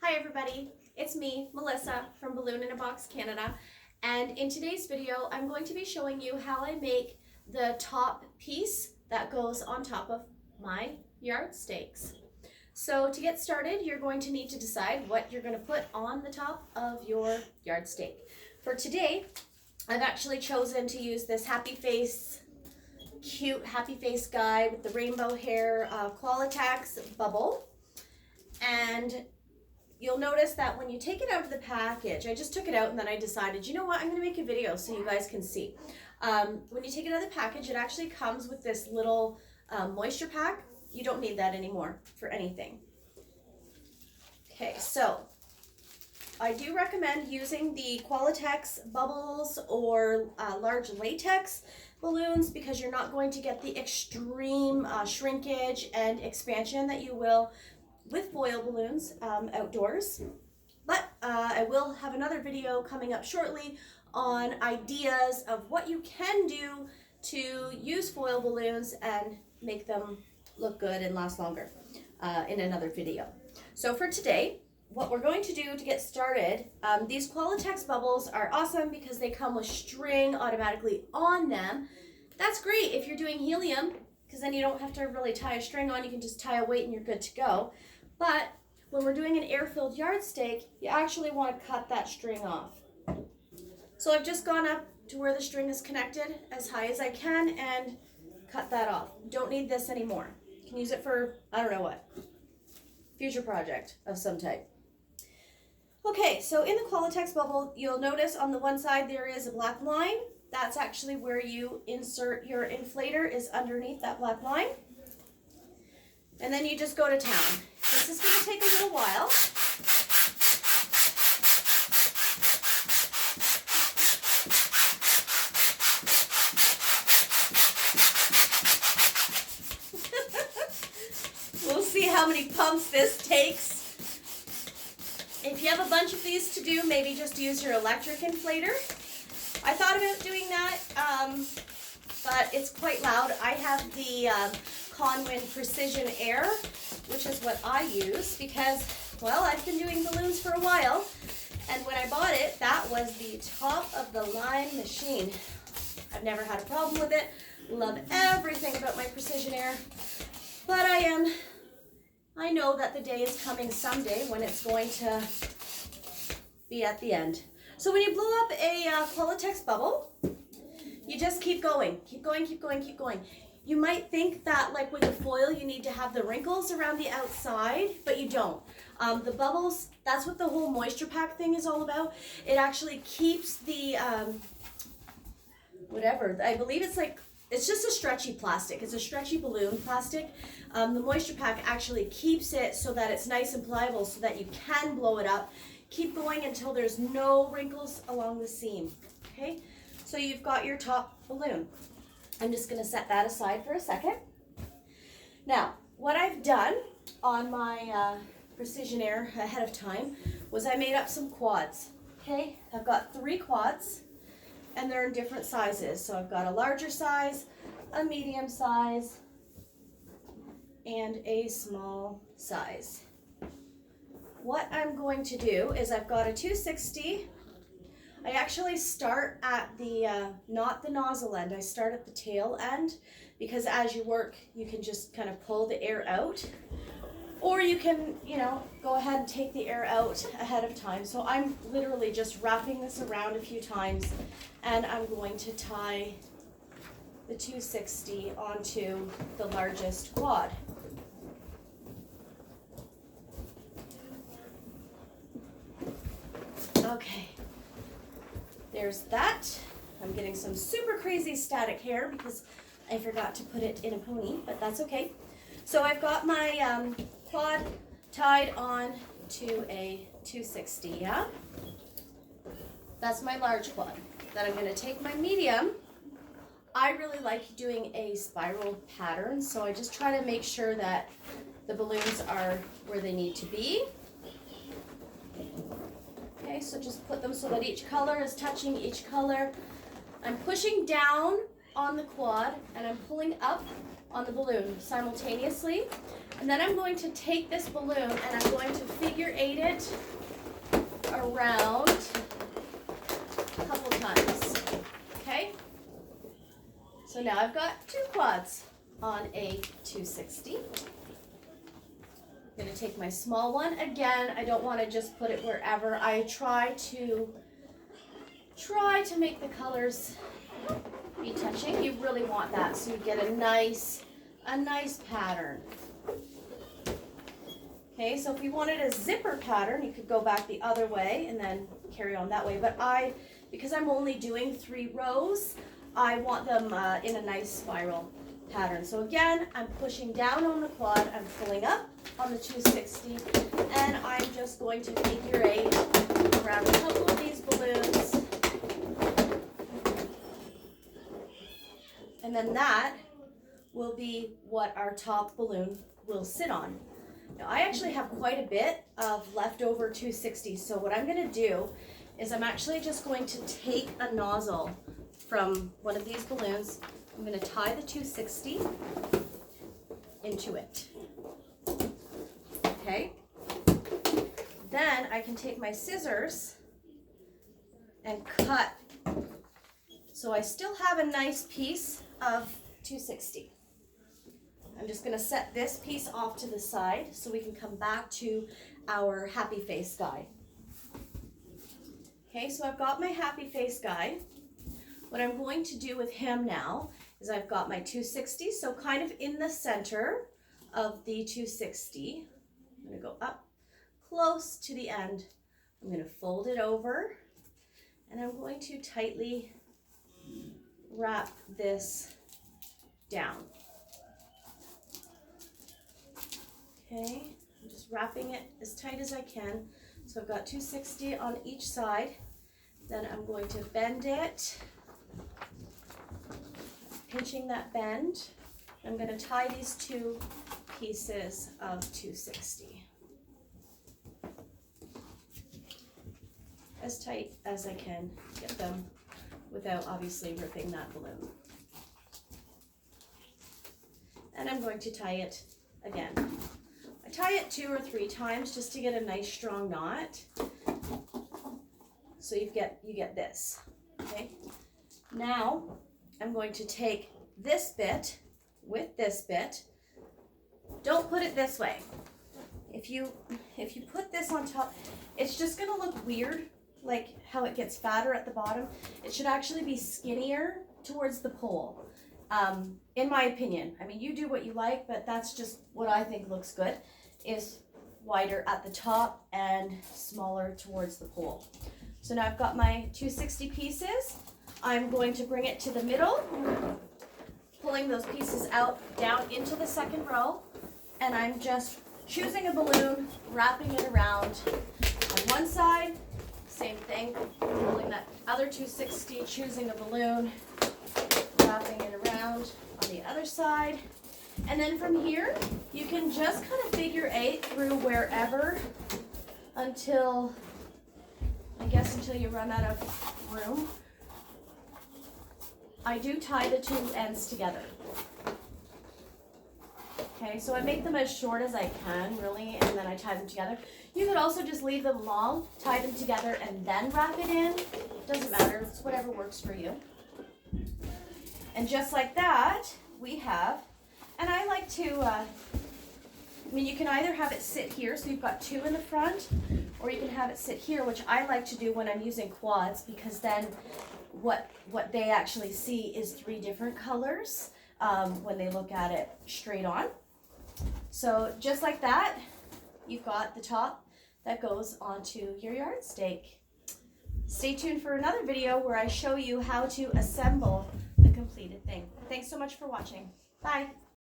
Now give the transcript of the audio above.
Hi everybody, it's me, Melissa from Balloon in a Box Canada, and in today's video I'm going to be showing you how I make the top piece that goes on top of my yard stakes. So to get started, you're going to need to decide what you're going to put on the top of your yard stake. For today, I've actually chosen to use this cute happy face guy with the rainbow hair Qualitex bubble. And you'll notice that when you take it out of the package, I just took it out and then I decided, you know what, I'm going to make a video so you guys can see. When you take it out of the package, it actually comes with this little moisture pack. You don't need that anymore for anything. Okay, so I do recommend using the Qualitex bubbles or large latex balloons because you're not going to get the extreme shrinkage and expansion that you will with foil balloons outdoors. But I will have another video coming up shortly on ideas of what you can do to use foil balloons and make them look good and last longer in another video. So for today, what we're going to do to get started, these Qualitex bubbles are awesome because they come with string automatically on them. That's great if you're doing helium because then you don't have to really tie a string on, you can just tie a weight and you're good to go. But when we're doing an air-filled yard stake, you actually want to cut that string off. So I've just gone up to where the string is connected as high as I can and cut that off. Don't need this anymore. You can use it for, I don't know what, future project of some type. Okay, so in the Qualitex bubble, you'll notice on the one side there is a black line. That's actually where you insert your inflator, is underneath that black line. And then you just go to town. This is going to take a little while. We'll see how many pumps this takes. If you have a bunch of these to do, maybe just use your electric inflator. I thought about doing that, but it's quite loud. I have the Conwind Precision Air, which is what I use because, well, I've been doing balloons for a while, and when I bought it, that was the top of the line machine. I've never had a problem with it. Love everything about my Precision Air, but I know that the day is coming someday when it's going to be at the end. So when you blow up a Qualitex bubble, you just keep going, keep going, keep going, keep going. You might think that, like with the foil, you need to have the wrinkles around the outside, but you don't. The bubbles, that's what the whole moisture pack thing is all about. It actually keeps the, whatever, I believe it's just a stretchy plastic. It's a stretchy balloon plastic. The moisture pack actually keeps it so that it's nice and pliable so that you can blow it up. Keep going until there's no wrinkles along the seam, okay? So you've got your top balloon. I'm just going to set that aside for a second. Now, what I've done on my Precision Air ahead of time was I made up some quads. Okay, I've got 3 quads and they're in different sizes. So I've got a larger size, a medium size, and a small size. What I'm going to do is I've got a 260. I actually start at the, not the nozzle end, I start at the tail end because as you work, you can just kind of pull the air out. Or you can, go ahead and take the air out ahead of time. So I'm literally just wrapping this around a few times and I'm going to tie the 260 onto the largest quad. Okay. There's that. I'm getting some super crazy static hair because I forgot to put it in a pony, but that's okay. So I've got my quad tied on to a 260, yeah? That's my large quad. Then I'm going to take my medium. I really like doing a spiral pattern, so I just try to make sure that the balloons are where they need to be. Okay, so just put them so that each color is touching each color. I'm pushing down on the quad and I'm pulling up on the balloon simultaneously. And then I'm going to take this balloon and I'm going to figure 8 it around a couple times. Okay? So now I've got 2 quads on a 260. I'm going to take my small one. Again, I don't want to just put it wherever. I try to make the colors be touching. You really want that so you get a nice pattern. Okay, so if you wanted a zipper pattern, you could go back the other way and then carry on that way. But because I'm only doing 3 rows, I want them in a nice spiral pattern. So again, I'm pushing down on the quad, I'm pulling up on the 260, and I'm just going to figure 8 around a couple of these balloons. And then that will be what our top balloon will sit on. Now I actually have quite a bit of leftover 260s, so what I'm going to do is I'm actually just going to take a nozzle from one of these balloons. I'm going to tie the 260 into it. Okay? Then I can take my scissors and cut, so I still have a nice piece of 260. I'm just going to set this piece off to the side so we can come back to our happy face guy. Okay, so I've got my happy face guy. What I'm going to do with him now is I've got my 260, so kind of in the center of the 260. I'm going to go up close to the end. I'm going to fold it over, and I'm going to tightly wrap this down. Okay, I'm just wrapping it as tight as I can. So I've got 260 on each side. Then I'm going to bend it, pinching that bend. I'm going to tie these 2 pieces of 260 as tight as I can get them without obviously ripping that balloon. And I'm going to tie it again. I tie it 2 or 3 times just to get a nice strong knot. So you get this. Okay. Now I'm going to take this bit with this bit. Don't put it this way. If you put this on top, it's just going to look weird, like how it gets fatter at the bottom. It should actually be skinnier towards the pole, in my opinion. I mean, you do what you like, but that's just what I think looks good, is wider at the top and smaller towards the pole. So now I've got my 260 pieces. I'm going to bring it to the middle, pulling those pieces out down into the second row, and I'm just choosing a balloon, wrapping it around on one side. Same thing, pulling that other 260, choosing a balloon, wrapping it around on the other side. And then from here, you can just kind of figure 8 through wherever until you run out of room. I do tie the 2 ends together. Okay, so I make them as short as I can, really, and then I tie them together. You could also just leave them long, tie them together, and then wrap it in. Doesn't matter, it's whatever works for you. And just like that, we have, and I like to, I mean, you can either have it sit here, so you've got 2 in the front, or you can have it sit here, which I like to do when I'm using quads, because then what they actually see is 3 different colors when they look at it straight on. So just like that, you've got the top that goes onto your yard stake. Stay tuned for another video where I show you how to assemble the completed thing. Thanks so much for watching. Bye.